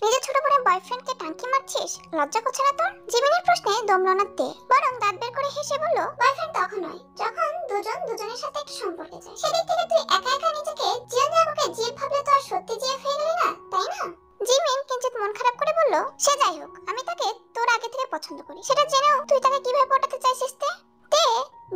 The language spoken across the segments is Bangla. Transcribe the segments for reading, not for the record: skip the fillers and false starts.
নিজের ছোট বোনের বয়ফ্রেন্ডকে টাঙ্কি মারছিস, লজ্জা করছে না তোর? জিমিনের প্রশ্নে দমলো না তে, বরং দাঁত বের করে হেসে বলল, বয়ফ্রেন্ড তখন হয় যখন দুজন দুজনের সাথে একটু সম্পর্কে যায়। সেদিক থেকে তুই একা একা নিজেকে জিয়ন জাঙ্কুকে জিএফ ভাবলে তো আর সত্যি জিএফ হয়ে গেলি না, তাই না? জিমিন কিঞ্চিত মন খারাপ করে বলল, সে যাই হোক, আমি তাকে তোর আগে থেকে পছন্দ করি। সেটা জেনেও তুই তাকে কিভাবে পটাতে চাইছিস? তে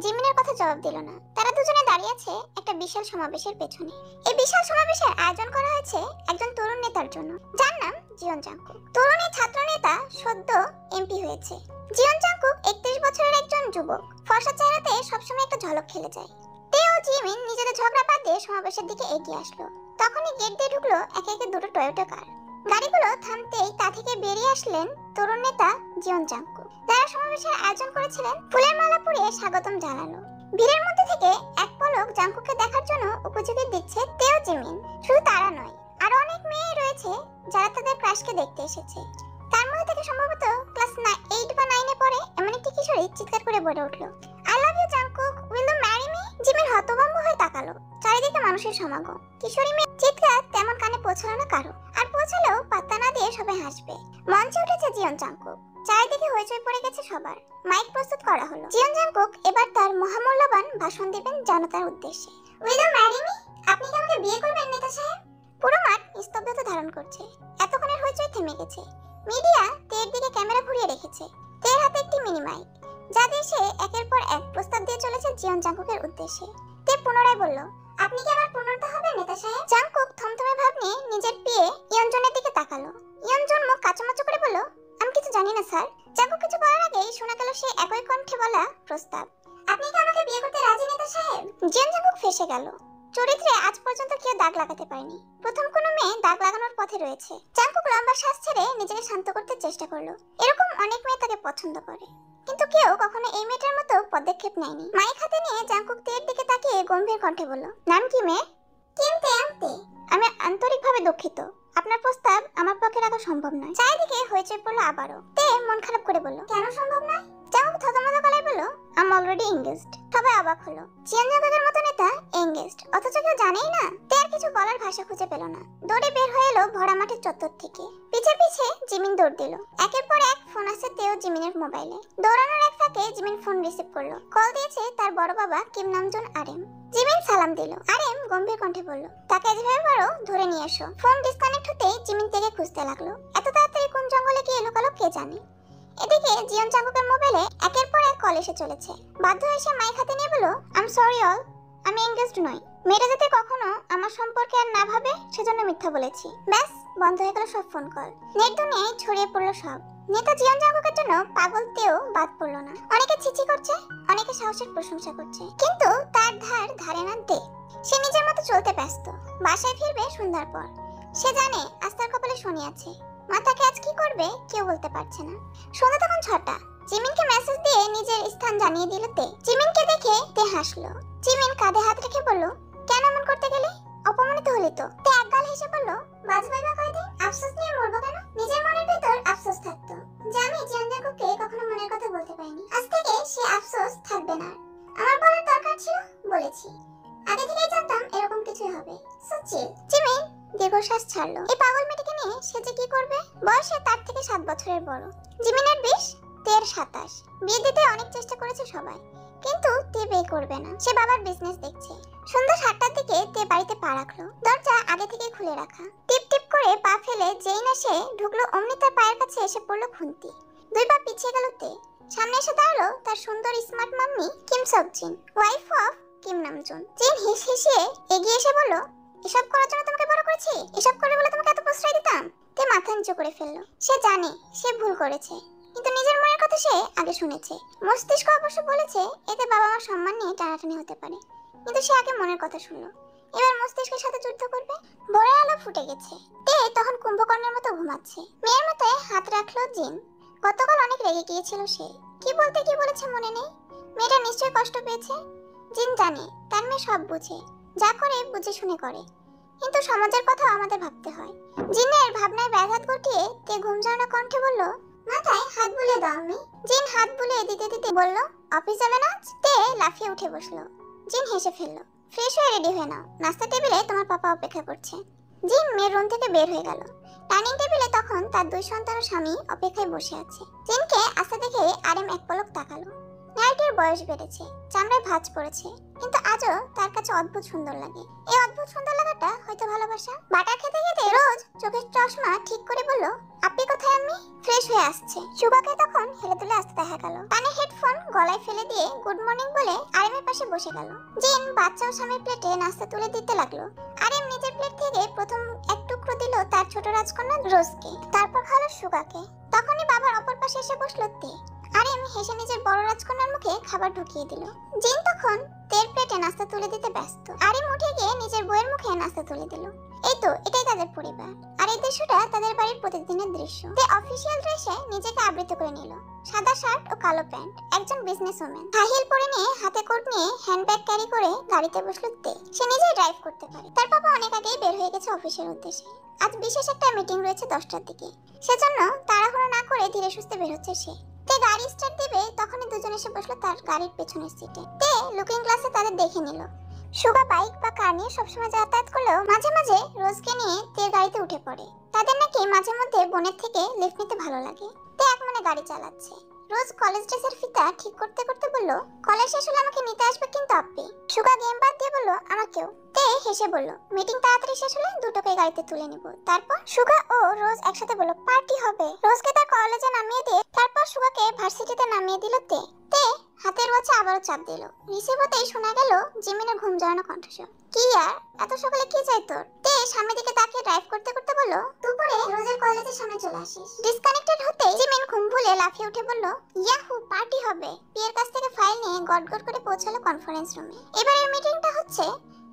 জিমিনের কথা জবাব দিল না। তারা দুজনে দাঁড়িয়ে আছে একটা বিশাল সমাবেশের পেছনে। এই বিশাল সমাবেশের আয়োজন করা হয়েছে একজন তরুণ নেতার জন্য, যার নাম জিয়ন জাংকুক। তরুণ এই ছাত্র নেতা সদ্য এমপি হয়েছে। জিয়ন জাংকুক 31 বছরের একজন যুবক। ফর্সা চেহারাতে সবসময় একটা ঝলক খেলে যায়। তে ও জিমিন নিজেদের ঝগড়া বাদ দিয়ে সমাবেশের দিকে এগিয়ে আসলো। তখনই গেট দিয়ে ঢুকলো একে একে দুটো টয়োটা কার। গাড়িগুলো থামতেই তা থেকে বেরিয়ে আসলেন তরুণ নেতা জিয়ন জাংকুক। যারা সমাবেশের আয়োজন করেছিলেন ফুলের মালা পরিয়ে স্বাগতম জানালো। ভিড়ের মধ্যে থেকে এক পলক জাংকুককে দেখার জন্য উপযোগী দিচ্ছে তেও জিমিন। শুধু তারা নয়, আরো অনেক মেয়ে রয়েছে যারা তাদের ক্রাশকে দেখতে এসেছে। তার মধ্যে থেকে সম্ভবত ক্লাস 8 বা 9 এ পড়ে এমন একটি কিশোরী চিৎকার করে বলে উঠল, I love you Jungkook, will you marry me? Jimin হতভম্ব হয়ে তাকালো। চারিদিকে মানুষের সমাগম। কিশোরী মেয়ে চিৎকার তেমন কানে পৌঁছালো না কারো, আর পৌঁছালেও পাত্তা না দিয়ে সবাই হাসবে। মঞ্চে উঠেছে জিয়ন জাংকুক। চারিদিকে হইচই পড়ে গেছে সবার। মাইক প্রস্তুত করা হলো। জিয়ন জাংকুক এবার তার মহামূল্যবান ভাষণ দিবেন জনতার উদ্দেশ্যে। Will you marry me? আপনি কি আমাকে বিয়ে করবেন নেতা সাহেব? পুরো মাঠ নিস্তব্ধতা ধারণ করছে। এতক্ষণের হইচই থেমে গেছে। মিডিয়া তের দিকে ক্যামেরা ঘুরিয়ে রেখেছে। তের হাতে একটি মিনি মাইক, যা দিয়ে সে একের পর এক প্রস্তাব দিয়ে চলেছে জিয়ন জাংকুকের উদ্দেশ্যে। তে পুনরায় বলল, আপনি কি আমার পূর্ণতা হবেন নেতা সাহেব? জাংকুক থমথমে ভাব নিয়ে নিজের পিয়ে ইয়নজনের দিকে তাকালো। ইয়নজন মুখ কাঁচামাচা করে বলল, আমি কিছু জানি না স্যার। জাংকুক কিছু বলার আগেই শোনা গেল সে একই কণ্ঠে বলা প্রস্তাব, আপনি কি আমাকে বিয়ে করতে রাজি নেতা সাহেব? জিয়ন জাংকুক ফেঁসে গেল। চরিত্রে আজ পর্যন্ত কেউ দাগ লাগাতে পারেনি। প্রথম কোনো মেয়ে দাগ লাগানোর পথে রয়েছে। জাংকুক লম্বা শ্বাস ছেড়ে নিজেকে শান্ত করতে চেষ্টা করলো। এরকম অনেক মেয়ে তাকে পছন্দ করে, কিন্তু কেউ কখনো এই মেয়েটার মতো পদক্ষেপ নেয়নি। মাইক হাতে নিয়ে জাংকুক তের দিকে তাকিয়ে গম্ভীর কণ্ঠে বলল, নাম কি মেয়ে? কিমতে আমতে। আমি আন্তরিকভাবে দুঃখিত, আপনার প্রস্তাব আমার পক্ষে রাখা সম্ভব নয়। চারিদিকে হইচই পড়লো আবারও। তে মন খারাপ করে বলল, কেন সম্ভব নয়? জাংকুক থতমত গলায় বলল, আই এম অলরেডি এনগেজড। সবাই অবাক হলো। জিয়ন জাংকুকের মতো নেতা এনগেজড, অথচ কেউ জানেই না। তে আর কিছু বলার ভাষা খুঁজে পেল না। দৌড়ে বের হয়ে এলো ভরা মাঠের চত্বর থেকে। পিছে পিছে জিমিন দৌড় দিল। একের পর এক ফোন আসে তেও জিমিনের মোবাইলে। দৌড়ানোর এক ফাঁকে জিমিন ফোন রিসিভ করলো। কল দিয়েছে তার বড় বাবা কিম নামজুন আরএম। জিমিন সালাম দিল। আরএম গম্ভীর কণ্ঠে বলল, তাকে যেভাবে পারো ধরে নিয়ে এসো। ফোন ডিসকানেক্ট হতেই জিমিন থেকে খুঁজতে লাগলো। এত তাড়াতাড়ি কোন জঙ্গলে গিয়ে লুকালো কে জানে। এদিকে জিয়ন জাংকুকের মোবাইলে একের পর এক কল এসে চলেছে। বাধ্য হয়ে সে মাইক হাতে নিয়ে বলল, আই এম সরি অল, আমি এনগেজড নই। মেয়েটা যাতে কখনো আমার সম্পর্কে আর না ভাবে সেজন্য মিথ্যা বলেছি। ব্যাস, বন্ধ হয়ে গেল সব ফোন কল। নেট দুনিয়ায় ছড়িয়ে পড়লো সব। নেতা জিয়ন জাংকুকের জন্য পাগল তেও বাদ পড়লো না। অনেকে ছিছি করছে, অনেকে সাহসের প্রশংসা করছে, কিন্তু তার ধারে না দে। সে নিজের মতো চলতে ব্যস্ত। বাসায় ফিরবে সন্ধ্যার পর। সে জানে আজ তার কপালে শনি আছে। মাথাকে আজ কি করবে কেউ বলতে পারছে না। সন্ধ্যা তখন 6টা। জিমিনকে মেসেজ দিয়ে নিজের স্থান জানিয়ে দিল তে। জিমিনকে দেখে তে হাসলো। জিমিন কাঁধে হাত রেখে বলল, কেন এমন করতে গেলে? অপমানিত হলি তো? তে একগাল হেসে বলল, বাজবাই বা কয়দিন আফসোস নিয়ে মরবো কেন? নিজের মনের ভিতর আফসোস থাকতো যে আমি জিয়ন জাংকুককে কখনো মনের কথা বলতে পারিনি। আজ থেকে সে আফসোস থাকবে না। আমার বলার দরকার ছিল, বলেছি। আগে থেকেই জানতাম এরকম কিছুই হবে। সুচিল। জিমিন দীর্ঘশ্বাস ছাড়লো। এই পাগল মেয়েটিকে নিয়ে সে যে কি করবে? বয়সে তার থেকে 7 বছরের বড়। জিমিনের 20, তের 27। বিয়ে দিতে অনেক চেষ্টা করেছে সবাই, কিন্তু তে বিয়ে করবে না। সে বাবার বিজনেস দেখছে। সন্ধ্যা 7টার দিকে তে বাড়িতে পা রাখলো। দরজা আগে থেকে খুলে রাখা। টিপ টিপ করে পা ফেলে যেই না সে ঢুকলো, অমনি তার পায়ের কাছে এসে পড়লো খুন্তি। 2 পা পিছিয়ে গেল তে। সামনে এসে দাঁড়ালো তার সুন্দর smart mummy Kim Seokjin, wife of Kim Namjoon. Jin হেসে এগিয়ে এসে বলল, এসব করার জন্য তোমাকে বড় করেছি? এসব করবে বলে তোমাকে এত প্রশ্রয় দিতাম? তে মাথা নিচু করে ফেললো। সে জানে সে ভুল করেছে, কিন্তু নিজের মনের কথা সে আগে শুনেছে। মস্তিষ্ক অবশ্য বলেছে এতে বাবা মার সম্মান নিয়ে টানাটানি হতে পারে, কিন্তু সে আগে মনের কথা শুনলো। এবার মস্তিষ্কের সাথে যুদ্ধ করবে। ভোরের আলো ফুটে গেছে। তে তখন কুম্ভকর্ণের মতো ঘুমাচ্ছে। মেয়ের মতো হাত রাখলো জিন। গতকাল অনেক রেগে গিয়েছিল সে। কি বলতে কি বলেছে মনে নেই। মেয়েটা নিশ্চয়ই কষ্ট পেয়েছে। জিন জানে তার মেয়ে সব বুঝে, যা করে বুঝে শুনে করে, কিন্তু সমাজের কথা আমাদের ভাবতে হয়। জিনের ভাবনায় ব্যাঘাত ঘটিয়ে তে ঘুম ঝাড়া কণ্ঠে বলল, মাথায় হাত বুলিয়ে দাও আমি। জিন হাত বুলিয়ে দিতে দিতে বলল, অফিস যাবে না? তে লাফিয়ে উঠে বসলো। জিন হেসে ফেললো। ফ্রেশ হয়ে রেডি হয়ে নাও, নাস্তা টেবিলে তোমার পাপা অপেক্ষা করছে। জিন মেয়ের রুম থেকে বের হয়ে গেল। ডাইনিং টেবিলে তখন তার 2 সন্তান ও স্বামী অপেক্ষায় বসে আছে। জিনকে আস্তে দেখে আরএম এক পলক তাকালো। নারীটির বয়স বেড়েছে, চামড়ায় ভাঁজ পড়েছে, কিন্তু আজও তার কাছে অদ্ভুত সুন্দর লাগে। এই অদ্ভুত সুন্দর লাগাটা হয়তো ভালোবাসা। বাটার খেতে খেতে রোজ চোখের চশমা ঠিক করে বলল, আপনি কোথায়? আমি ফ্রেশ হয়ে আসছে। শুভাকে তখন হেলে দুলে আসতে দেখা গেল। কানে হেডফোন গলায় ফেলে দিয়ে গুড মর্নিং বলে আরএমের পাশে বসে গেল। জিন বাচ্চা ও স্বামীর প্লেটে নাস্তা তুলে দিতে লাগলো। আরএম নিজের প্লেট থেকে প্রথম এক টুকরো দিল তার ছোট রাজকন্যা রোজকে, তারপর খালো সুগাকে। তখনই বাবার অপর পাশে এসে বসলো তে। আরএম হেসে নিজের বড় রাজকন্যার মুখে খাবার ঢুকিয়ে দিল। জিন তখন তের প্লেটে নাস্তা তুলে দিতে ব্যস্ত। আরএম উঠে গিয়ে নিজের বউয়ের মুখে নাস্তা তুলে দিল। এই তো, এটাই তাদের পরিবার, আর এই দৃশ্যটা তাদের বাড়ির প্রতিদিনের দৃশ্য। তে অফিসিয়াল ড্রেসে নিজেকে আবৃত করে নিল। সাদা শার্ট ও কালো প্যান্ট, একজন বিজনেসওম্যান। হাই হিল পরে নিয়ে হাতে কোট নিয়ে হ্যান্ডব্যাগ ক্যারি করে গাড়িতে বসলো তে। সে নিজেই ড্রাইভ করতে পারে। তার বাবা অনেক আগেই বের হয়ে গেছে অফিসের উদ্দেশ্যে। আজ বিশেষ একটা মিটিং রয়েছে 10টার দিকে, সেজন্য তাড়াহুড়ো না করে ধীরে সুস্থে বের হচ্ছে সে। তে গাড়ি স্টার্ট দিবে, তখনই দুজন এসে বসলো তার গাড়ির পেছনের সিটে। তে লুকিং গ্লাসে তাদের দেখে নিল। সুগা বাইক বা কার নিয়ে সবসময় যাতায়াত করলেও মাঝে মাঝে রোজকে নিয়ে তে গাড়িতে উঠে পড়ে। তাদের নাকি মাঝে মধ্যে বোনের থেকে লিফট নিতে ভালো লাগে। তে এক মনে গাড়ি চালাচ্ছে। রোজ কলেজ ড্রেসের ফিতা ঠিক করতে করতে বলল, কলেজ শেষ হলে আমাকে নিতে আসবে কিন্তু আপনি। সুগা গেম বাদ দিয়ে বলল, আমাকেও। তে হেসে বলল, মিটিং তাড়াতাড়ি শেষ হলে দুটোকে গাড়িতে তুলে নিব। তারপর সুগা ও রোজ একসাথে বলল, পার্টি হবে। রোজকে তার কলেজে নামিয়ে দিয়ে তারপর সুগাকে ভার্সিটিতে নামিয়ে দিল তে। তে হাতের ওয়াচে আবারও চাপ দিল। রিসিভ হতেই শোনা গেল জিমিনের ঘুম জড়ানো কণ্ঠস্বর। কি আর এত সকালে কি চাই তোর? তে সামনের দিকে তাকিয়ে ড্রাইভ করতে করতে বলল, দুপুরে রোজের কলেজের সামনে চলে আসিস। ডিসকানেক্টেড হতেই জিমিন ঘুম ভুলে লাফিয়ে উঠে বলল, ইয়াহু, পার্টি হবে। পিয়ের কাছ থেকে ফাইল নিয়ে গটগট করে পৌঁছালো কনফারেন্স রুমে। এবারের মিটিংটা হচ্ছে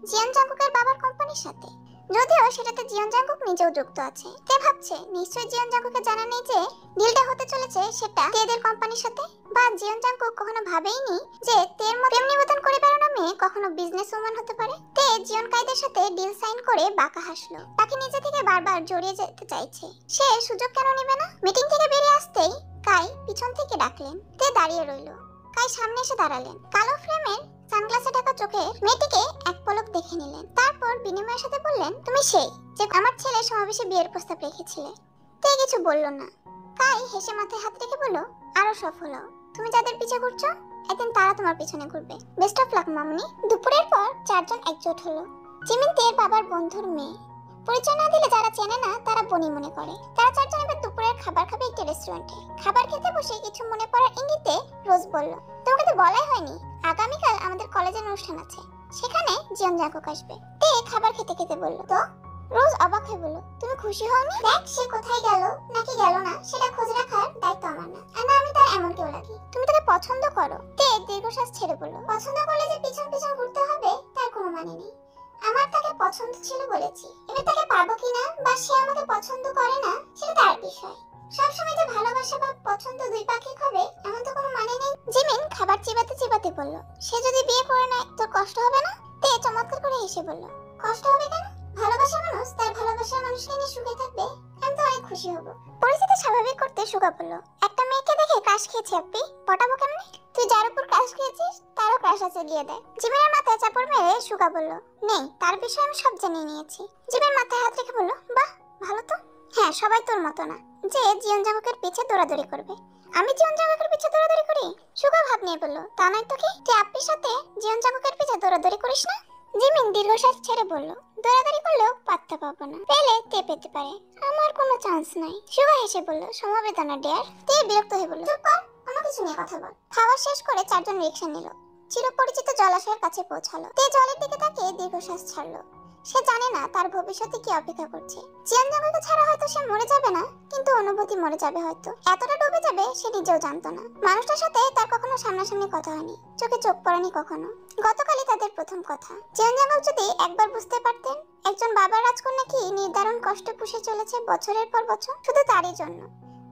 জিয়ন জাঙ্কুকের বাবার কোম্পানির সাথে। যদিও সেটাতে জিয়ন জাঙ্কুক নিজেও যুক্ত আছে। তে ভাবছে নিশ্চয়ই জিয়ন জাঙ্কুকে জানা নেই যে ডিলটা হতে চলেছে সেটা তেদের কোম্পানির সাথে। বা জিয়ন জাঙ্কুক কখনো ভাবেইনি যে তের মতো প্রেম নিবেদন করে বেড়ানো মেয়ে কখনো বিজনেস ওম্যান হতে পারে। তে জিয়ন কাইদের সাথে ডিল সাইন করে বাঁকা হাসলো। তাকে নিজে থেকে বারবার জড়িয়ে যেতে চাইছে, সে সুযোগ কেন নেবে না? মিটিং থেকে বেরিয়ে আসতেই কাই পিছন থেকে ডাকলেন। তে দাঁড়িয়ে রইল। কাই সামনে এসে দাঁড়ালেন। কালো ফ্রেমের সানগ্লাসে ঢাকা চোখে মেয়েটিকে এক পলক দেখে নিলেন। তারপর বিনিময়ের সাথে বললেন, তুমি সেই যে আমার ছেলে সমাবেশে বিয়ের প্রস্তাব রেখেছিলে। তে কিছু বলল না। কাই হেসে মাথায় হাত রেখে বলল, আরো সফল হও। তুমি যাদের পিছে ঘুরছো একদিন তারা তোমার পিছনে ঘুরবে। বেস্ট অফ লাক মামনি। দুপুরের পর চারজন একজোট হলো। জিমিন তের বাবার বন্ধুর মেয়ে। পরিচয় না দিলে যারা চেনে না তারা বনি মনে করে। তারা চারজন এবার দুপুরের খাবার খাবে একটি রেস্টুরেন্টে। খাবার খেতে বসে কিছু মনে পড়ার ইঙ্গিতে রোজ বলল, তোমাকে তো বলাই হয়নি আগামীকাল আমাদের কলেজের অনুষ্ঠান আছে, সেখানে জিয়ন জাঙ্কুক আসবে। তে খাবার খেতে খেতে বলল, তো? রোজ অবাক হয়ে বলল, তুমি খুশি হওনি? দেখ, সে কোথায় গেল নাকি গেল না সেটা খোঁজ রাখার দায়িত্ব আমার না। আর না আমি তার এমন কেউ লাগি। তুমি তাকে পছন্দ করো? তে দীর্ঘশ্বাস ছেড়ে বলল, পছন্দ করলে যে পিছন পিছন ঘুরতে হবে তার কোনো মানে নেই। আমার তাকে পছন্দ ছিল বলেছি, এবার তাকে পাবো কিনা বা সে আমাকে পছন্দ করে না সেটা তার বিষয়। সবসময় যে ভালোবাসা বা পছন্দ দুই পাক্ষিক হবে এমন তো কোনো মানে নেই। জিমিন খাবার চিবাতে চিবাতে বলল, সে যদি বিয়ে করে নেয় তোর কষ্ট হবে না? তে চমৎকার করে হেসে বলল, কষ্ট হবে কেন? ভালোবাসা মানুষ তার ভালোবাসার মানুষকে নিয়ে সুখে থাকবে, আমি তো অনেক খুশি হব। পরিস্থিতি স্বাভাবিক করতে সুগা বলল, একটা মেয়েকে দেখে ক্রাশ খেয়েছি আপনি, পটাবো কেমনে? তুই যার উপর ক্রাশ খেয়েছিস তারও ক্রাশ আছে, গিয়ে দেয়। জিমিনের মাথায় চাপড় মেরে সুগা বলল, নেই, তার বিষয়ে আমি সব জানিয়ে নিয়েছি। জিমিনের মাথায় হাত রেখে বলল, বাহ, ভালো তো। হ্যাঁ, সবাই তোর মতো না যে জিয়ন জাঙ্কুকের পিছে দৌড়াদৌড়ি করবে। আমি জিয়ন জাঙ্কুকের পিছে দৌড়াদৌড়ি করি? সুগা ভাব নিয়ে বলল, তা নয় তো কি, তুই আপনির সাথে জিয়ন জাঙ্কুকের পিছে দৌড়াদৌড়ি করিস না? জিমিন দীর্ঘশ্বাস ছেড়ে বলল, দৌড়াদৌড়ি করলেও পাত্তা পাবো না, পেলে তে পেতে পারে, আমার কোনো চান্স নাই। সুগা হেসে বলল, সমবেদনা ডেয়ার। তে বিরক্ত হয়ে বলল, চুপ কর, অন্য কিছু নিয়ে কথা বল। খাওয়া শেষ করে চারজন রিকশা নিল। চিরপরিচিত জলাশয়ের কাছে পৌঁছালো। তে জলের দিকে তাকিয়ে দীর্ঘশ্বাস ছাড়লো। সে জানে না তার ভবিষ্যতে কি অপেক্ষা করছে। জিয়ন জাঙ্কুককে ছাড়া হয়তো সে মরে যাবে না, কিন্তু অনুভূতি মরে যাবে হয়তো। এতটা ডুবে যাবে সে নিজেও জানতো না। মানুষটার সাথে তার কখনো সামনাসামনি কথা হয়নি, চোখে চোখ পড়েনি কখনো। গতকালই তাদের প্রথম কথা। জিয়ন জাঙ্কুক যদি একবার বুঝতে পারতেন একজন বাবার রাজকন্যা কি নির্ধারণ কষ্ট পুষে চলেছে বছরের পর বছর, শুধু তারই জন্য।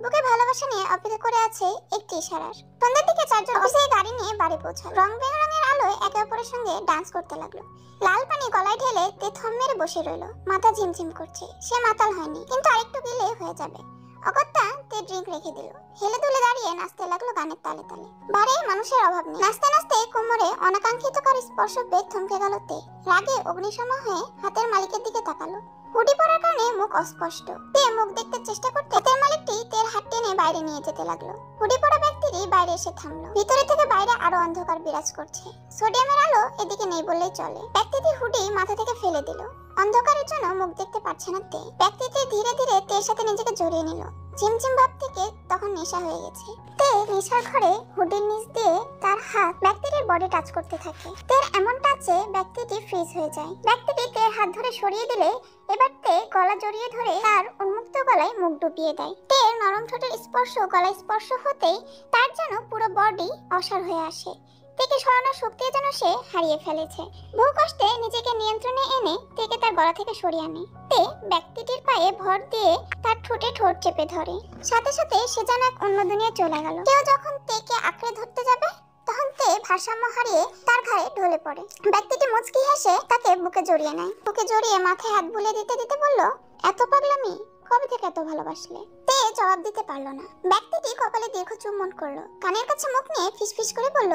বুকে ভালোবাসা নিয়ে অপেক্ষা করে আছে একটি ইশারার। সন্ধ্যার দিকে চারজন অফিসে গাড়ি নিয়ে বাড়ি পৌঁছালো। রং বেরঙের আলোয় একে অপরের সঙ্গে ডান্স করতে লাগলো। লাল পানি গলায় ঢেলে তে থম মেরে বসে রইল। মাথা ঝিমঝিম করছে। সে মাতাল হয়নি, কিন্তু আরেকটু গেলে হয়ে যাবে। অগত্যা তে ড্রিঙ্ক রেখে দিল। হেলে দুলে দাঁড়িয়ে নাচতে লাগলো গানের তালে তালে। বারে মানুষের অভাব নেই। নাচতে নাচতে কোমরে অনাকাঙ্ক্ষিত কারো স্পর্শ পেয়ে থমকে গেল তে। রাগে অগ্নিশর্মা হয়ে হাতের মালিকের দিকে তাকালো। হুডি পরার কারণে মুখ অস্পষ্ট। তে মুখ দেখতে চেষ্টা করতে তের মালিকটি তের হাত টেনে বাইরে নিয়ে যেতে লাগলো। হুডি পরা ব্যক্তিটি বাইরে এসে থামলো। ভিতরে থেকে বাইরে আরো অন্ধকার বিরাজ করছে। সোডিয়ামের আলো এদিকে নেই বললেই চলে। ব্যক্তিটি হুডি মাথা থেকে ফেলে দিল। অন্ধকারের জন্য মুখ দেখতে পারছে না তে। ব্যক্তিটি ধীরে ধীরে তের সাথে নিজেকে জড়িয়ে নিল। ঝিমঝিম ভাব থেকে তখন নেশা হয়ে গেছে। তে নেশার ঘরে হুডির নিচ দিয়ে তার হাত ব্যক্তিটির বডি টাচ করতে থাকে। তের এমন টাচে ব্যক্তিটি ফ্রিজ হয়ে যায়। ব্যক্তিটি তের হাত ধরে সরিয়ে দিলে এবার তে গলা জড়িয়ে ধরে তার উন্মুক্ত গলায় মুখ ডুবিয়ে দেয়। তের নরম ঠোঁটের স্পর্শ গলায় স্পর্শ হতেই তার যেন পুরো বডি অসাড় হয়ে আসে। তেকে সরানোর শক্তি যেন সে হারিয়ে ফেলেছে। বহু কষ্টে নিজেকে নিয়ন্ত্রণে এনে তেকে তার গলা থেকে সরিয়ে আনে। তে ব্যক্তিটির পায়ে ভর দিয়ে তার ঠোঁটে ঠোঁট চেপে ধরে। সাথে সাথে সে যেন এক অন্য দুনিয়ায় চলে গেল। কেউ যখন তেকে আঁকড়ে ধরতে যাবে তখন তে ভারসাম্য হারিয়ে তার ঘাড়ে ঢলে পড়ে। ব্যক্তিটি মুচকি হেসে তাকে বুকে জড়িয়ে নেয়। বুকে জড়িয়ে মাথায় হাত বুলিয়ে দিতে দিতে বলল, এত পাগলামি কবে থেকে এত ভালোবাসলে? তে জবাব দিতে পারলো না। ব্যক্তিটি কপালে দীর্ঘ চুম্বন করলো। কানের কাছে মুখ নিয়ে ফিসফিস করে বলল,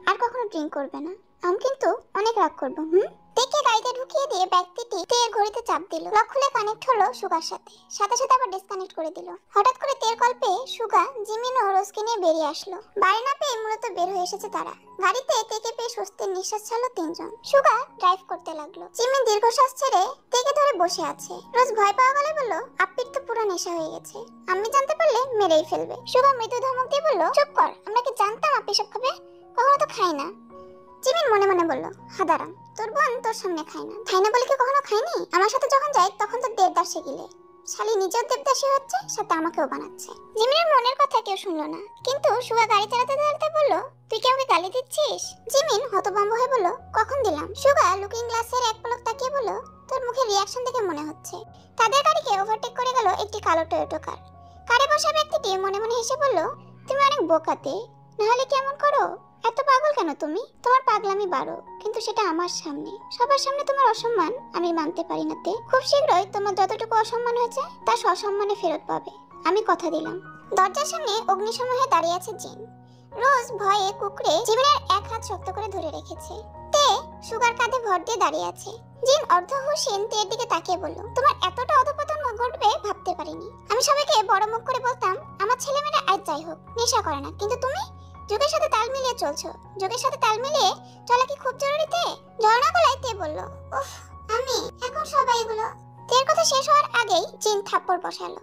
আর কখনো ড্রিঙ্ক করবে না, আমি কিন্তু অনেক রাগ করবো। তেকে গাড়িতে ঢুকিয়ে দিয়ে ব্যক্তিটি তের ঘড়িতে চাপ দিল। লক খুলে কানেক্ট হলো সুগার সাথে। সাথে সাথে আবার ডিসকানেক্ট করে দিল। হঠাৎ করে তের কল পেয়ে সুগা, জিমিন ও রোজকে নিয়ে বেরিয়ে আসলো। বাড়ি না পেয়ে মূলত বের হয়ে এসেছে তারা। গাড়িতে তেকে পেয়ে স্বস্তির নিঃশ্বাস ছাড়লো তিনজন। সুগা ড্রাইভ করতে লাগলো। জিমিন দীর্ঘশ্বাস ছেড়ে তেকে ধরে বসে আছে। রোজ ভয় পাওয়া গেলে বলল, আপ্পির তো পুরো নেশা হয়ে গেছে, আমি জানতে পারলে মেরেই ফেলবে। সুগা মৃদু ধমক দিয়ে বলল, চুপ কর, আমরা কি জানতাম আপ্পি সব খাবে? কখনো তো খাই না। জিমিন মনে মনে বলল, হাদারাম, তোর বোন তোর সামনে খায় না, খাই না বলে কি কখনো খায়নি? আমার সাথে যখন যাই তখন তো দেবদাসে গিলে, শালি নিজেও দেবদাসী হচ্ছে, সাথে আমাকেও বানাচ্ছে। জিমিনের মনের কথা কেউ শুনলো না, কিন্তু সুগা গাড়ি চালাতে চালাতে বলল, তুই কি আমাকে গালি দিচ্ছিস? জিমিন হতভম্ব হয়ে বলল, কখন দিলাম? সুগা লুকিং গ্লাসের এক পলক তাকিয়ে বলল, তোর মুখের রিয়াকশন দেখে মনে হচ্ছে। তাদের গাড়িকে ওভারটেক করে গেল একটি কালো টয়োটা কার। কারে বসা ব্যক্তিটি মনে মনে হেসে বলল, তুমি অনেক বোকাতে, না হলে কেমন করো? এত পাগল কেন তুমি? তোমার পাগলামি বাড়ো, কিন্তু সেটা আমার সামনে। সবার সামনে তোমার অসম্মান আমি মানতে পারি না তে। খুব শীঘ্রই তোমার যতটুকু অসম্মান হয়েছে তা সসম্মানে ফেরত পাবে, আমি কথা দিলাম। দরজার সামনে অগ্নিসময়ে দাঁড়িয়ে আছে জিন। রোজ ভয়ে কুকড়ে জিমিনের এক হাত শক্ত করে ধরে রেখেছে। তে সুগার কাঁধে ভর দিয়ে দাঁড়িয়ে আছে। জিন অর্ধহুশিন তের দিকে তাকিয়ে বলল, তোমার এতটা অধপতন ঘটবে ভাবতে পারিনি। আমি সবাইকে বড় মুখ করে বলতাম আমার ছেলেমেয়েরা আজ যাই হোক নেশা করে না, কিন্তু তুমি যুগের সাথে তাল মিলিয়ে চলছো। যুগের সাথে তাল মিলিয়ে চলা কি খুব জরুরি তে? ঝর্ণা গলায় তে বলল, উফ, আমি এখন সবাই এগুলো। তের কথা শেষ হওয়ার আগেই জিন থাপ্পড় বসালো।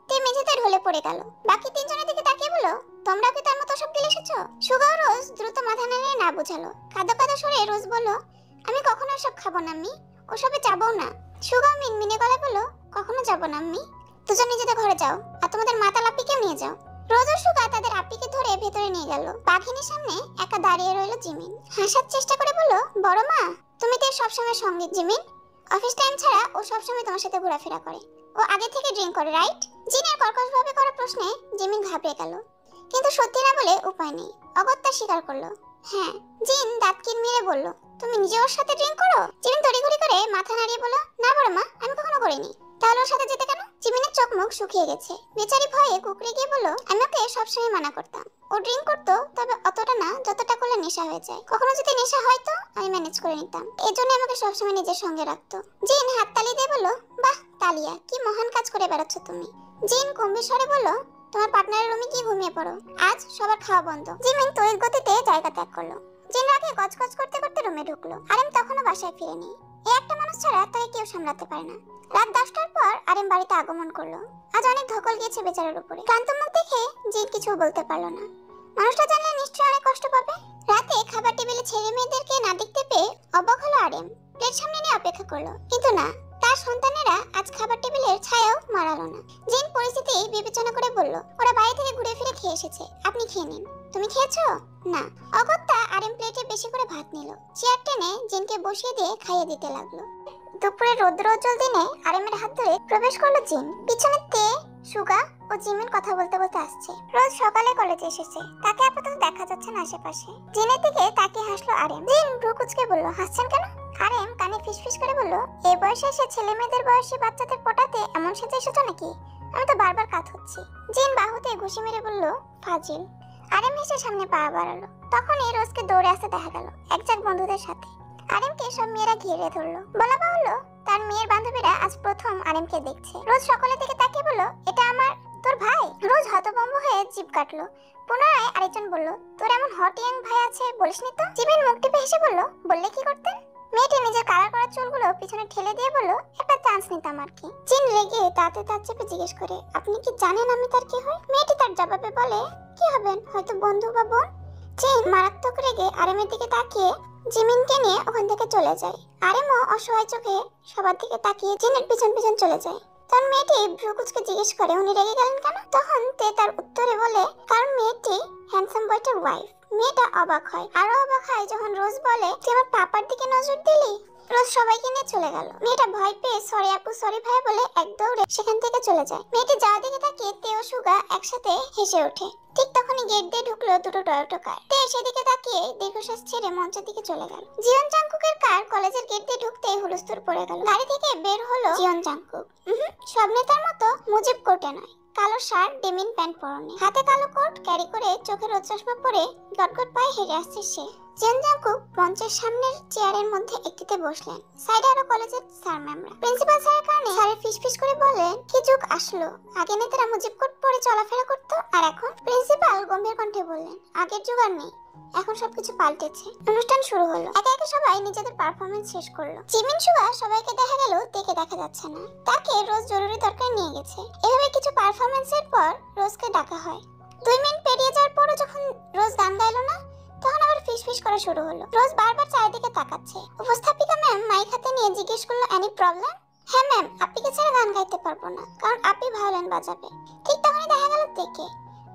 তে মেঝেতে ঢলে পড়ে গেল। বাকি তিনজনের দিকে তাকিয়ে বলল, তোমরা কি তার মতো সব গিলে এসেছো? সুগা ও রোজ দ্রুত মাথা নেড়ে না বোঝালো। কাঁদো কাঁদো সরে রোজ বলল, আমি কখনো এসব খাবো না আম্মি, ওসবে যাবো না। সুগা মিনমিনে গলায় বলল, কখনো যাবো না আম্মি, দুজন নিজেদের ঘরে যাও, আর তোমাদের মাতাল আপ্পিকেও নিয়ে যাও। রোজ ও সুগা তাদের আপ্পিকে ধরে ভেতরে নিয়ে গেল। বাঘিনীর সামনে একা দাঁড়িয়ে রইল জিমিন। হাসার চেষ্টা করে বলল, বড় মা, তুমি তো সবসময় সঙ্গে জিমিন, অফিস টাইম ছাড়া ও সবসময় তোমার সাথে ঘোরাফেরা করে, ও আগে থেকে ড্রিঙ্ক করে, রাইট? জিনের কর্কশভাবে করা প্রশ্নে জিমিন ঘাবড়ে গেল, কিন্তু সত্যি না বলে উপায় নেই। অগত্যা স্বীকার করলো, হ্যাঁ। জিন দাঁত কিরমিরে বলল, তুমি নিজে ওর সাথে ড্রিঙ্ক করো? জিমিন তড়িঘড়ি করে মাথা নাড়িয়ে বলল, না বড় মা, আমি কখনো করিনি। তাহলে ওর সাথে যেতে কেন? জিমিনের চোখ মুখ শুকিয়ে গেছে। বেচারি ভয়ে কুকড়ে গিয়ে বলল, আমি ওকে সবসময় মানা করতাম, ও ড্রিঙ্ক করতো, তবে অতটা না যতটা করলে নেশা হয়ে যায়। কখনো যদি নেশা হয় তো আমি ম্যানেজ করে নিতাম, এই জন্য আমাকে সবসময় নিজের সঙ্গে রাখতো। জিন হাত তালি দিয়ে বলল, বাহ তালিয়া, কি মহান কাজ করে বেড়াচ্ছ তুমি। জিন গম্ভীর স্বরে বলল, তোমার পার্টনারের রুমে কি ঘুমিয়ে পড়ো, আজ সবার খাওয়া বন্ধ। জিমিন তড়িৎ গতিতে জায়গা ত্যাগ করলো। জিন রাগে গজগজ করতে করতে রুমে ঢুকলো। আরেম তখনও বাসায় ফিরেনি। এই একটা মানুষ ছাড়া তাকে কেউ সামলাতে পারে না। রাত 10টার পর আরেম বাড়িতে আগমন করলো। আজ অনেক ধকল গিয়েছে বেচারার উপরে। ক্লান্ত মুখ দেখে জিন কিছু বলতে পারলো না। মানুষটা জানলে নিশ্চয়ই অনেক কষ্ট পাবে। রাতে খাবার টেবিলে ছেলে মেয়েদেরকে না দেখতে পেয়ে অবাক হলো আরেম। প্লেট সামনে নিয়ে অপেক্ষা করলো, কিন্তু না, তার সন্তানেরা আজ খাবার টেবিলের ছায়াও মারালো না। জিন পরিস্থিতি বিবেচনা করে বলল, ওরা বাইরে থেকে ঘুরে ফিরে খেয়ে এসেছে, আপনি খেয়ে নিন। তুমি খেয়েছো? না। অগত্যা আরেম প্লেটে বেশি করে ভাত নিল। চেয়ার টেনে জিনকে বসিয়ে দিয়ে খাইয়ে দিতে লাগলো। দুপুরে রৌদ্রোজ্জ্বল দিনে আরেমের হাত ধরে প্রবেশ করলো জিন। পিছনে তে, সুগা ও জিমিন কথা বলতে বলতে আসছে। রোজ সকালে কলেজে এসেছে, তাকে আপাতত দেখা যাচ্ছে না আশেপাশে। জিনের দিকে তাকিয়ে হাসলো আরেম। জিন ভ্রু কুঁচকে বলল, হাসছেন কেন? আরেম কানে ফিসফিস করে বলল, এই বয়সে এসে ছেলে মেয়েদের বয়সী বাচ্চাদের পটাতে এমন সেজে এসেছো নাকি? আমি তো বারবার কাত হচ্ছি। জিন বাহুতে ঘুষি মেরে বলল, ফাজিল। আরেম হেসে সামনে পা বাড়ালো। তখনই রোজকে দৌড়ে আসতে দেখা গেল একজাক বন্ধুদের সাথে। আরেমকে সব মেয়েরা ঘিরে ধরলো। বলা বাহুল্য তার তার মেয়ের বান্ধবীরা আজ প্রথম আরিমকে দেখছে। রোজ সকলের দিকে তাকিয়ে বলল, এটা আমার তোর ভাই। রোজ হতভম্ব হয়ে জিভ কাটলো। পুনরায় আরেকজন বলল, তোর এমন হট ইয়াং ভাই আছে বলিসনি তো। জিমিন মুখ টিপে হেসে বলল, বললে কি করতেন। মেয়েটি নিজের কালার করা চুলগুলো পিছনে ঠেলে দিয়ে বলল, একটা চান্স নিতাম আর কি। জিন রেগে তাতে তার চেপে জিজ্ঞেস করে, আপনি কি জানেন আমি তার কি হই? মেয়েটি তার জবাবে বলে, কি হবেন, হয়তো বন্ধু বা বোন। জিন মারাত্মক রেগে আরেমের দিকে তাকিয়ে জিমিনকে নিয়ে ওখান থেকে চলে যায়। আরেমও অসহায় চোখে সবার দিকে তাকিয়ে জিনের পিছন পিছন চলে যায়। তখন মেয়েটি ভ্রুকুচকে জিজ্ঞেস করে, উনি রেগে গেলেন কেন? তখন তে তার উত্তরে বলে, কারণ মেয়েটি হ্যান্ডসাম বয়টার ওয়াইফ। মেয়েটা অবাক হয়, আরো অবাক হয় যখন রোজ বলে, তুই আমার পাপার দিকে নজর দিলি। রোজ সবাইকে নিয়ে চলে গেল। মেয়েটা ভয় পেয়ে সরি আপু সরি ভাই বলে এক দৌড়ে সেখান থেকে চলে যায়। মেয়েটি যাওয়ার দিকে তাকিয়ে তে ও সুগা একসাথে হেসে ওঠে। ঠিক তখনই গেট দিয়ে ঢুকলো দুটো টয়োটা কার। তে সেদিকে তাকিয়ে দীর্ঘশ্বাস ছেড়ে মঞ্চের দিকে চলে গেল। জিয়ন জাংকুকের কার কলেজের গেট দিয়ে ঢুকতে হুলস্থুল পড়ে গেল। গাড়ি থেকে বের হলো জিয়ন জাংকুক। সব নেতার মতো মুজিব কোটে নয়, কালো শার্ট ডেমিন প্যান্ট পরনে, হাতে কালো কোট ক্যারি করে, চোখে রোদ চশমা পরে গটগট পায়ে হেঁটে আসছে সে। জিয়ন জাংকুক মঞ্চের সামনের চেয়ারের মধ্যে একটিতে বসলেন। সাইডে আরো কলেজের স্যার ম্যামরা। প্রিন্সিপাল স্যারের কারণে স্যারের ফিসফিস করে বলেন, কি যুগ আসলো, আগে নেতারা মুজিব কোট পরে চলাফেরা করতো আর এখন। প্রিন্সিপাল গম্ভীর কণ্ঠে বললেন, আগের যুগ আর নেই, এখন সবকিছু পাল্টেছে। অনুষ্ঠান শুরু হলো। একে একে সবাই নিজেদের পারফরমেন্স শেষ করলো। জিমিন সুগা সবাইকে দেখা গেল, তেকে দেখা যাচ্ছে না। তাকে রোজ জরুরি দরকার নিয়ে গেছে। এভাবে কিছু পারফরমেন্সের পর রোজকে ডাকা হয়। 2 মিনিট পেরিয়ে যাওয়ার পরও যখন রোজ গান গাইলো না, তখন আবার ফিসফিস করা শুরু হলো। রোজ বারবার চারিদিকে তাকাচ্ছে। উপস্থাপিকা ম্যাম মাইক হাতে নিয়ে জিজ্ঞেস করলো, এনি প্রবলেম? হ্যাঁ ম্যাম, আপিকে ছাড়া গান গাইতে পারবো না, কারণ আপি ভায়োলিন বাজাবে। ঠিক তখনই দেখা গেল তেকে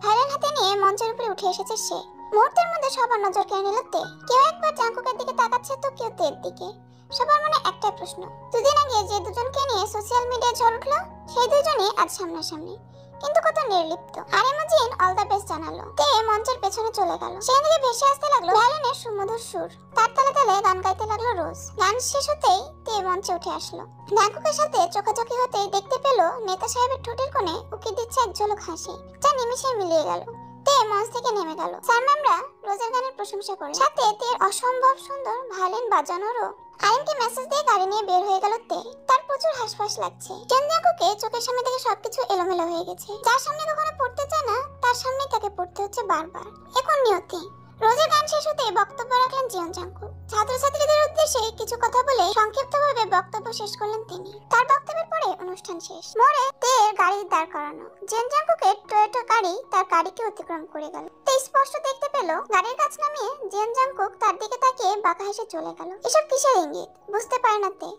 ভায়োলিন হাতে নিয়ে মঞ্চের উপরে উঠে এসেছে সে। মুহূর্তের মধ্যে সবার নজর কেড়ে নিল তে। কেউ একবার জাংকুকের দিকে তাকাচ্ছে তো কেউ তের দিকে। সবার মনে একটাই প্রশ্ন, দুদিন আগে যে দুজনকে নিয়ে সোশ্যাল মিডিয়ায় ঝড় উঠলো, সেই দুজনই আজ সামনাসামনি, কিন্তু কত নির্লিপ্ত। আরেমা জিন অল দ্য বেস্ট জানালো। তে মঞ্চের পেছনে চলে গেল। সেখান থেকে ভেসে আসতে লাগলো ভায়োলিনের সুমধুর সুর। তার তালে তালে গান গাইতে লাগলো রোজ। গান শেষ হতেই তে মঞ্চে উঠে আসলো। জাংকুকের সাথে চোখাচোখি হতেই দেখতে পেল নেতা সাহেবের ঠোঁটের কোণে উকি দিচ্ছে এক ঝলক হাসি, যা নিমিষে মিলিয়ে গেল। তে মঞ্চ থেকে নেমে গেল। স্যার ম্যামরা রোজের গানের প্রশংসা করলেন, সাথে তের অসম্ভব সুন্দর ভায়োলিন বাজানোরও। আরেমকে মেসেজ দিয়ে গাড়ি নিয়ে বের হয়ে গেল তে। তার প্রচুর হাসফাস লাগছে। জাংকুকে চোখের সামনে থেকে সবকিছু এলোমেলো হয়ে গেছে। যার সামনে কখনো পড়তে চায় না, তার সামনে তাকে পড়তে হচ্ছে বারবার। এখন নিয়তি। রোজের গান শেষ হতে বক্তব্য রাখলেন জিয়ন জাংকুক। ছাত্রছাত্রীদের উদ্দেশ্যে কিছু কথা বলে সংক্ষিপ্তভাবে বক্তব্য শেষ করলেন তিনি। তার বক্তব্যের পরে অনুষ্ঠান শেষ। মোড়ে তের গাড়ি দাঁড় করানো। জিয়ন জাংকুকের টয়োটা গাড়ি তার গাড়িকে অতিক্রম করে গেল। তে স্পষ্ট দেখতে পেল গাড়ির কাছ নামিয়ে জিয়ন জাংকুক তার দিকে তাকিয়ে বাঁকা হেসে চলে গেল। এসব কিসের ইঙ্গিত বুঝতে পারে না তে।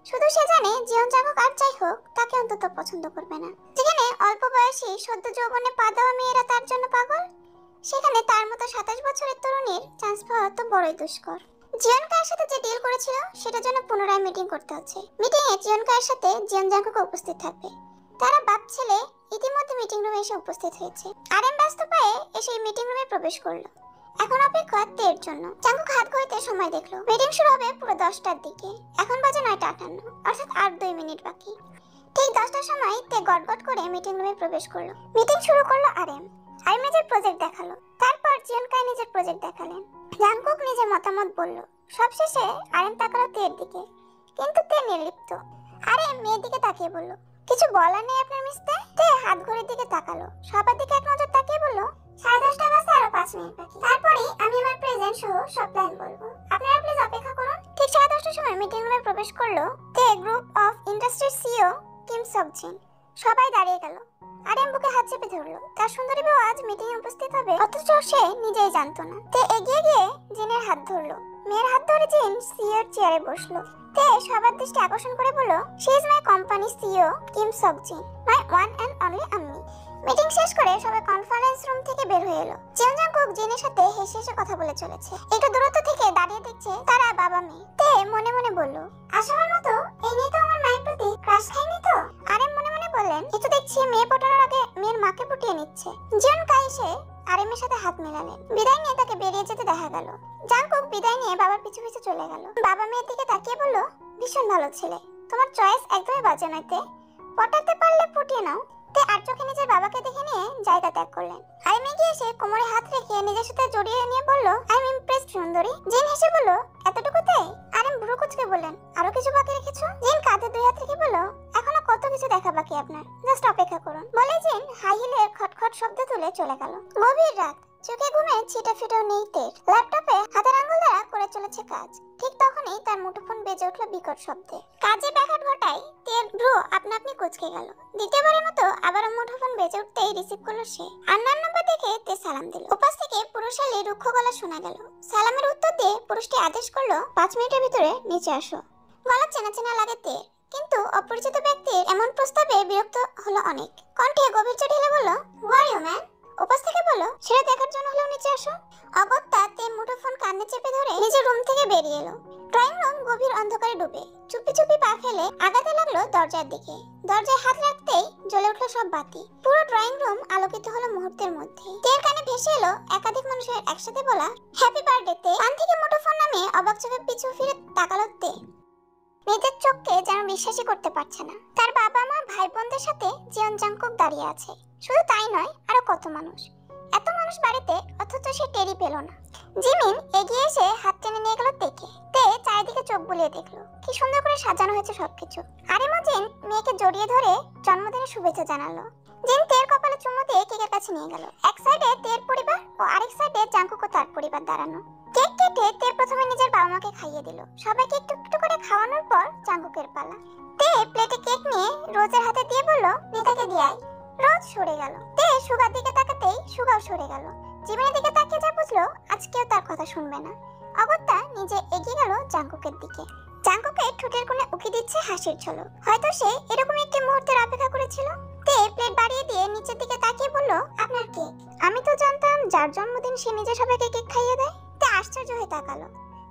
শুধু সে জানে জিয়ন জাংকুক আর যাই হোক তাকে অন্তত পছন্দ করবে না। যেখানে অল্প বয়সী সদ্য যৌবনে পা দেওয়া মেয়েরা তার জন্য পাগল, সেখানে তার মতো 27 বছরের তরুণীর চান্স পাওয়া তো বড়ই দুষ্কর। জিয়নকার সাথে যে ডিল করেছিল সেটার জন্য পুনরায় মিটিং করতে হচ্ছে। মিটিংয়ে জিয়নকার সাথে জিয়ন জাংকুক উপস্থিত থাকবে। তারা বাপ ছেলে ইতিমধ্যে মিটিং রুমে এসে উপস্থিত হয়েছে। আরেম ব্যস্ত পায়ে এসে মিটিং রুমে প্রবেশ করলো। এখন অপেক্ষা তের জন্য। জাংকুক হাত ঘড়িতে সময় দেখলো। মিটিং শুরু হবে পুরো 10টার দিকে। এখন বাজে 9:58, অর্থাৎ আর 2 মিনিট বাকি। ঠিক 10টার সময় তে গটগট করে মিটিং রুমে প্রবেশ করলো। মিটিং শুরু করলো আরেম। আরেম নিজের প্রজেক্ট দেখালো। তারপর জিয়নকাই নিজের প্রজেক্ট দেখালেন। জাংকুক নিজের মতামত বলল। সবশেষে আরেম তাকালো তের দিকে, কিন্তু তে নির্লিপ্ত। আরেম মেয়ের দিকে তাকিয়ে বলল, কিছু বলার নেই আপনার মিস্টার? তে হাত ঘড়ির দিকে তাকালো। সবার দিকে এক নজর তাকিয়ে বলল, 10:30 বাজতে আরো 5 মিনিট বাকি। তারপরে আমি আমার প্রেজেন্ট সহ সব প্ল্যান বলবো। আপনারা প্লিজ অপেক্ষা করুন। ঠিক 10:30টার সময় মিটিং রুমে প্রবেশ করলো তে গ্রুপ অফ ইন্ডাস্ট্রির সিইও কিম সক-জিন। সবাই দাঁড়িয়ে গেল। আরেম বুকে হাত চেপে ধরলো। তার সুন্দরী বউ আজ মিটিং এ উপস্থিত হবে, অথচ সে নিজেই জানতো না। তে এগিয়ে গিয়ে জিনের হাত ধরলো। মেয়ের হাত ধরে জিন সিইওর চেয়ারে বসলো। তে সবার দৃষ্টি আকর্ষণ করে বলল, she is my company CEO Kim Seokjin, my one and only আম্মি। মিটিং শেষ করে সবাই কনফারেন্স রুম থেকে বের হয়ে এলো। জিয়ন জাংকুক জিনের সাথে হেসে হেসে কথা বলে চলেছে। একটু দূরত্ব থেকে দাঁড়িয়ে দেখছে তারা বাবা মেয়ে। তে মনে মনে বলল, আসার মতো এই মেয়ে তো আমার মায়ের প্রতি ক্রাশ খায়নি তো? আরেম মনে মনে বললেন, একটু দেখছি মেয়ে পটানোর আগে মেয়ের মাকে পটিয়ে নিচ্ছে। জিয়ন কাই এসে আরেমের সাথে হাত মেলালেন। বিদায় নিয়ে তাকে বেরিয়ে যেতে দেখা গেল। জাংকুক বিদায় নিয়ে বাবার পিছু পিছু চলে গেল। বাবা মেয়ের দিকে তাকিয়ে বলল, ভীষণ ভালো ছেলে, তোমার চয়েস একদমই বাজে নয় তে, পটাতে পারলে পটিয়ে নাও। তে আর চোখে নিজের বাবাকে দেখে নিয়ে জায়গা ত্যাগ করলেন। আরেম এগিয়ে এসে কোমরে হাত রেখে নিজের সাথে জড়িয়ে নিয়ে বলল, আই এম ইমপ্রেসড সুন্দরী। জিন হেসে বলল, এতটুকুতে? আরেম ভ্রু কুঁচকে বললেন, আরো কিছু বাকি রেখেছো? জিন কাঁধে 2 হাত রেখে বলল, এখনো কত কিছু দেখা বাকি আপনার, জাস্ট অপেক্ষা করুন। বলে জিন হাই হিলের খটখট শব্দ তুলে চলে গেল। গভীর রাত, চোখে ঘুমে ছিটা ফিটাও নেই তের। ল্যাপটপে হাতের আঙ্গুল দ্বারা করে চলেছে কাজ। ঠিক তখনই তার মুঠোফোন বেজে উঠল বিকট শব্দে। কাজে ব্যাঘাত ঘটায় তের ভ্রু আপনা আপনি কুঁচকে গেল। দ্বিতীয়বারের মতো আবারও মুঠোফোন বেজে উঠতেই রিসিভ করলো সে। আন্নার নাম্বার দেখে তে সালাম দিল। উপাস থেকে পুরুষালী রুক্ষ গলা শোনা গেল। সালামের উত্তর দিয়ে পুরুষটি আদেশ করলো, 5 মিনিটের ভিতরে নিচে আসো। গলা চেনা চেনা লাগে তের, কিন্তু অপরিচিত ব্যক্তির এমন প্রস্তাবে বিরক্ত হলো অনেক। কণ্ঠে গভীর চোট ঢেলে বলল, হু আর ইউ ম্যান? উপাস থেকে বলল, সেটা দেখার জন্য হলেও নিচে আসো। অগত্যা তে মুঠোফোন কানে চেপে ধরে নিজের রুম থেকে বেরিয়ে এলো। ড্রয়িং রুম গভীর অন্ধকারে ডুবে। চুপি চুপি পা ফেলে আগাতে লাগলো দরজার দিকে। দরজায় হাত রাখতেই জ্বলে উঠলো সব বাতি। পুরো ড্রয়িং রুম আলোকিত হলো মুহূর্তের মধ্যে। তের কানে ভেসে এলো একাধিক মানুষের একসাথে বলা হ্যাপি বার্থডে তে। কান থেকে মুঠোফোন নামিয়ে অবাক চোখে পিছু ফিরে তাকালো তে। নিজের চোখকে যেন বিশ্বাসই করতে পারছে না। তার বাবা মা ভাই বোনদের সাথে জিয়ন জাংকুক দাঁড়িয়ে আছে। শুধু তাই নয়, আরো কত মানুষ। এত মানুষ বাড়িতে, অথচ সে টেরি পেল না। জিমিন এগিয়ে এসে হাত টেনে নিয়ে গেল তেকে। তে চারিদিকে চোখ বুলিয়ে দেখলো, কি সুন্দর করে সাজানো হয়েছে সবকিছু। আরিমা জিন মেয়েকে জড়িয়ে ধরে জন্মদিনের শুভেচ্ছা জানালো। জিন তের কপালে চুমু দিয়ে কেকের কাছে নিয়ে গেল। এক সাইডে তের পরিবার ও আরেক সাইডে জাংকুক ও তার পরিবার দাঁড়ানো। কেক কেটে তে প্রথমে নিজের বাবা মাকে খাইয়ে দিল। সবাইকে একটু একটু করে খাওয়ানোর পর জাংকুকের পালা। তে প্লেটে কেক নিয়ে রোজের হাতে দিয়ে বলল, নিতাকে দিয়ে আয়। রোজ সরে গেল। তে সুগার দিকে তাকাতেই সুগাও সরে গেল। জিমিনের দিকে তাকিয়ে যা বুঝলো আজ কেউ তার কথা শুনবে না। অগত্যা নিজে এগিয়ে গেল জাংকুকের দিকে। জাংকুকের ঠোঁটের কোণে উকি দিচ্ছে হাসির ঝলক। হয়তো সে এরকম একটি মুহূর্তের অপেক্ষা করেছিল। তে প্লেট বাড়িয়ে দিয়ে নিচের দিকে তাকিয়ে বলল, আপনার কেক। আমি তো জানতাম যার জন্মদিন সে নিজে সবাইকে কেক খাইয়ে দেয়। তে আশ্চর্য হয়ে তাকালো।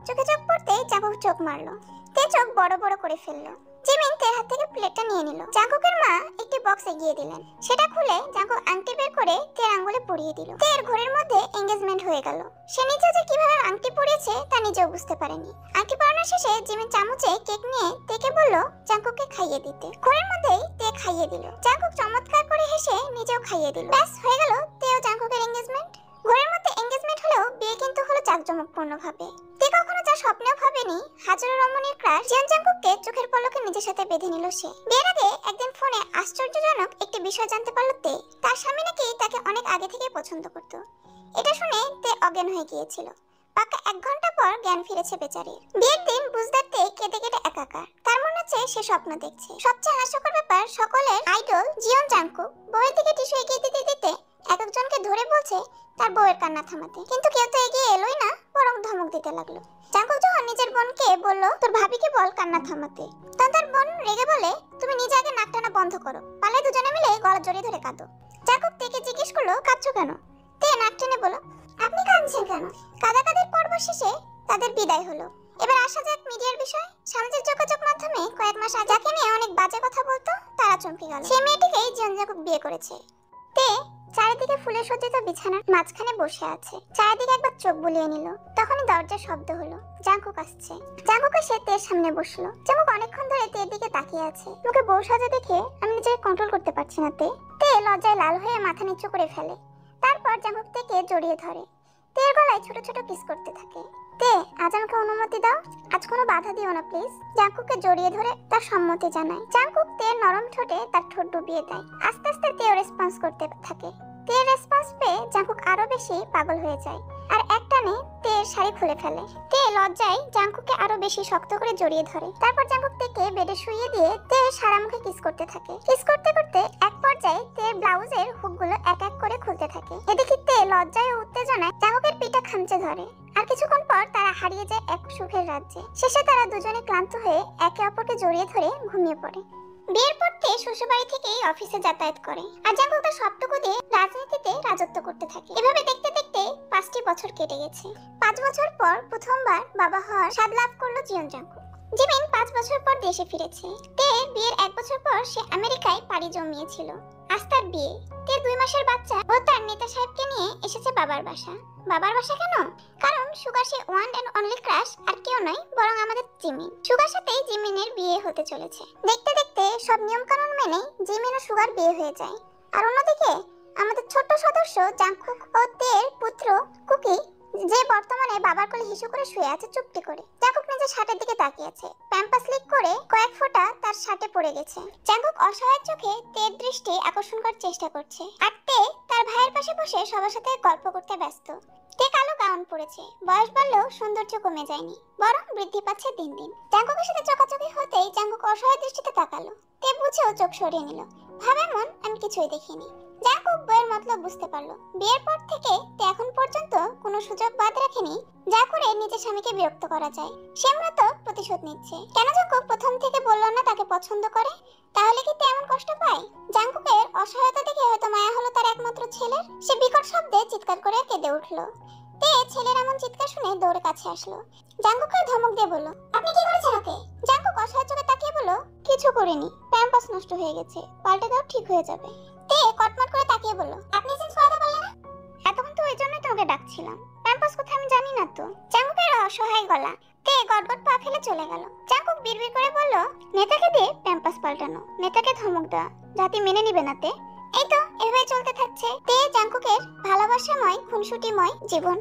চোখে চোখ পড়তেই জাংকুক চোখ মারলো। তে চোখ বড় বড় করে ফেললো। জিমিন তের হাত থেকে প্লেটটা নিয়ে নিল। জাংকুকের মা একটি বক্স এগিয়ে দিলেন। সেটা খুলে জাংকুক আংটি বের করে তের আঙ্গুলে পরিয়ে দিল। তের ঘড়ির মধ্যে এঙ্গেজমেন্ট হয়ে গেল। সে নিজে যে কিভাবে আংটি পরিয়েছে তা নিজেও বুঝতে পারেনি। আংটি পরানোর শেষে জিমিন চামচে কেক নিয়ে তেকে বলল জাংকুককে খাইয়ে দিতে। ঘড়ির মধ্যেই তে খাইয়ে দিল। জাংকুক চমৎকার করে হেসে নিজেও খাইয়ে দিল। ব্যাস হয়ে গেল তেও জাংকুকের এঙ্গেজমেন্ট। ঘড়ির মধ্যে এঙ্গেজমেন্ট হলেও বিয়ে কিন্তু হলো জাঁকজমকপূর্ণ ভাবে। তে কখনো যা স্বপ্নেও ভাবেনি হাজারো রমণীর ক্রাশ জিয়ন জাংকুককে চোখের পলকে নিজের সাথে বেঁধে নিল সে। বিয়ের আগে একদিন ফোনে আশ্চর্যজনক একটি বিষয় জানতে পারল তে। তার স্বামী নাকি তাকে অনেক আগে থেকে পছন্দ করত। এটা শুনে তে অজ্ঞান হয়ে গিয়েছিল। পাক্কা 1 ঘন্টা পর জ্ঞান ফিরেছে বেচারির। বিয়ের দিন বুঝদার তে কেঁদে কেটে একাকার। তার মনে হচ্ছে সে স্বপ্ন দেখছে। সবচেয়ে হাস্যকর ব্যাপার, সকলের আইডল জিয়ন জাংকুক বউয়ের দিকে টিস্যু এগিয়ে দিতে দিতে এক একজনকে ধরে বলছে তার বউয়ের কান্না থামাতে, কিন্তু কেউ তো এগিয়ে এলোই না, বরং ধমক দিতে লাগলো। জাংকুক যখন নিজের বোনকে বলল তোর ভাবিকে বল কান্না থামাতে, তখন তার বোন রেগে বলে তুমি নিজে আগে নাক টানা বন্ধ করো, পালে দুজনে মিলে গলা জড়িয়ে ধরে কাঁদো। জাংকুক তেকে জিজ্ঞেস করলো কাঁদছো কেন? তে নাক টেনে বলল আপনি কাঁদছেন কেন? কাঁদাকাঁদির পর্ব শেষে তাদের বিদায় হলো। এবার আসা যাক মিডিয়ার বিষয়। সামাজিক যোগাযোগ মাধ্যমে কয়েক মাস আগে যাকে নিয়ে অনেক বাজে কথা বলতো তারা চমকে গেল। সেই মেয়েটিকেই জিয়ন জাংকুক বিয়ে করেছে। তে চারিদিকে ফুলে সজ্জিত বিছানার মাঝখানে বসে আছে। চারিদিকে একবার চোখ বুলিয়ে নিল। তখনই দরজার শব্দ হলো। জাংকুক আসছে। জাংকুক এসে তের সামনে বসলো। জাংকুক অনেকক্ষণ ধরে তের দিকে তাকিয়ে আছে। মুখে বউ সাজা দেখে আমি নিজেকে কন্ট্রোল করতে পারছি না। তে লজ্জায় লাল হয়ে মাথা নিচু করে ফেলে। তারপর জাংকুক তেকে জড়িয়ে ধরে। তের গলায় ছোট ছোট কিস করতে থাকে। তে আজ আমাকে অনুমতি দাও, আজ কোনো বাধা দিও না প্লিজ। জাংকুককে জড়িয়ে ধরে তার সম্মতি জানায়। জাংকুক তের নরম ঠোঁটে তার ঠোঁট ডুবিয়ে দেয়। আস্তে আস্তে তেও রেসপন্স করতে থাকে। তের রেসপন্স পেয়ে জাংকুক আরো বেশি পাগল হয়ে যায় আর একটানে তের শাড়ি খুলে ফেলে। তে লজ্জায় জাংকুককে আরো বেশি শক্ত করে জড়িয়ে ধরে। তারপর জাংকুক তেকে বেডে শুইয়ে দিয়ে তের সারা মুখে কিস করতে থাকে। কিস করতে করতে এক পর্যায়ে তের ব্লাউজের হুকগুলো এক এক করে খুলতে থাকে। এদিকে তে লজ্জায় ও উত্তেজনায় জাংকুকের পিঠটা খামচে ধরে। আর কিছুক্ষণ পর তারা হারিয়ে যায় এক সুখের রাজ্যে। শেষে তারা দুজনে ক্লান্ত হয়ে একে অপরকে জড়িয়ে ধরে ঘুমিয়ে পড়ে। বিয়ের পর তে শ্বশুরবাড়ি থেকেই অফিসে যাতায়াত করে আর জাংকুক তার সবটুকু দিয়ে রাজনীতিতে রাজত্ব করতে থাকে। এভাবে দেখতে দেখতে 5টি বছর কেটে গেছে। 5 বছর পর প্রথমবার বাবা হওয়ার স্বাদ লাভ করলো জিয়ন জাংকুক। জিমিন 5 বছর পর দেশে ফিরেছে। তে বিয়ের 1 বছর পর সে আমেরিকায় পাড়ি জমিয়েছিল। আজ তার বিয়ে। তে 2 মাসের বাচ্চা ও তার নেতা সাহেবকে নিয়ে এসেছে বাবার বাসা। বাবার বাসা কেন? কারণ সুগার সে ওয়ান এন্ড অনলি ক্রাশ আর কেউ নয় বরং আমাদের জিমিন। সুগার সাথেই জিমিনের বিয়ে হতে চলেছে। দেখতে দেখতে সব নিয়ম কানুন মেনে জিমিন ও সুগার বিয়ে হয়ে যায়। আর অন্যদিকে আমাদের ছোট্ট সদস্য জাংকুক ও তের পুত্র কুকি যে বর্তমানে বাবার কোলে হিসু করে শুয়ে আছে চুপটি করে। জাঙ্কুক নিজের শার্টের দিকে তাকিয়ে আছে। প্যাম্পাস লিক করে কয়েক ফোঁটা তার শার্টে পড়ে গেছে। জাঙ্কুক অসহায় চোখে তের দৃষ্টি আকর্ষণ করার চেষ্টা করছে, আর তে তার ভাইয়ের পাশে বসে সবার সাথে গল্প করতে ব্যস্ত। তে কালো গাউন পরেছে, বয়স বাড়লেও সৌন্দর্য কমে যায়নি, বরং বৃদ্ধি পাচ্ছে দিন দিন। জাঙ্কুকের সাথে চোখাচোখি হতেই জাঙ্কুক অসহায় দৃষ্টিতে তাকালো। তে বুঝেও চোখ সরিয়ে নিল, ভাবে মন আমি কিছুই দেখিনি। জাঙ্কুক বইয়ের মতলব বুঝতে পারলো। বিয়ের পর থেকে তে এখন পর্যন্ত কোনো সুযোগ বাদ রাখেনি যা করে নিজের স্বামীকে বিরক্ত করা যায়। সে মূলত প্রতিশোধ নিচ্ছে। কেন জাঙ্কুক প্রথম থেকে বললো না তাকে পছন্দ করে? তাহলে কি তে এমন কষ্ট পায়? জাঙ্কুকের অসহায়তা দেখে হয়তো মায়া হলো তার একমাত্র ছেলের। সে বিকট শব্দে চিৎকার করে কেঁদে উঠলো। তে ছেলের এমন চিৎকার শুনে দৌড়ে কাছে আসলো। জাঙ্কুককে ধমক দিয়ে বলল, আপনি কি করেছেন ওকে? জাঙ্কুক অসহায় চোখে তাকিয়ে বলল, কিছু করিনি, প্যাম্পাস নষ্ট হয়ে গেছে, পাল্টে দাও ঠিক হয়ে যাবে। তে কটমট করে তাকিয়ে বলল, আপনি চেঞ্জ করাতে পারলেন না? এতক্ষণ তো ওই জন্যই তোকে ডাকছিলাম, প্যাম্পাস কোথায় আমি জানি না তো। জাঙ্কুকের অসহায় গলা। তে গটগট পা ফেলে চলে গেল। জাঙ্কুক বিড়বিড় করে বলল, নেতাকে দিয়ে প্যাম্পাস পাল্টানো, নেতাকে ধমক দেওয়া, জাতি মেনে নিবে না তে। এই তো এভাবে চলতে থাকছে তে জাঙ্কুকের ভালোবাসাময় খুনসুটিময় জীবন।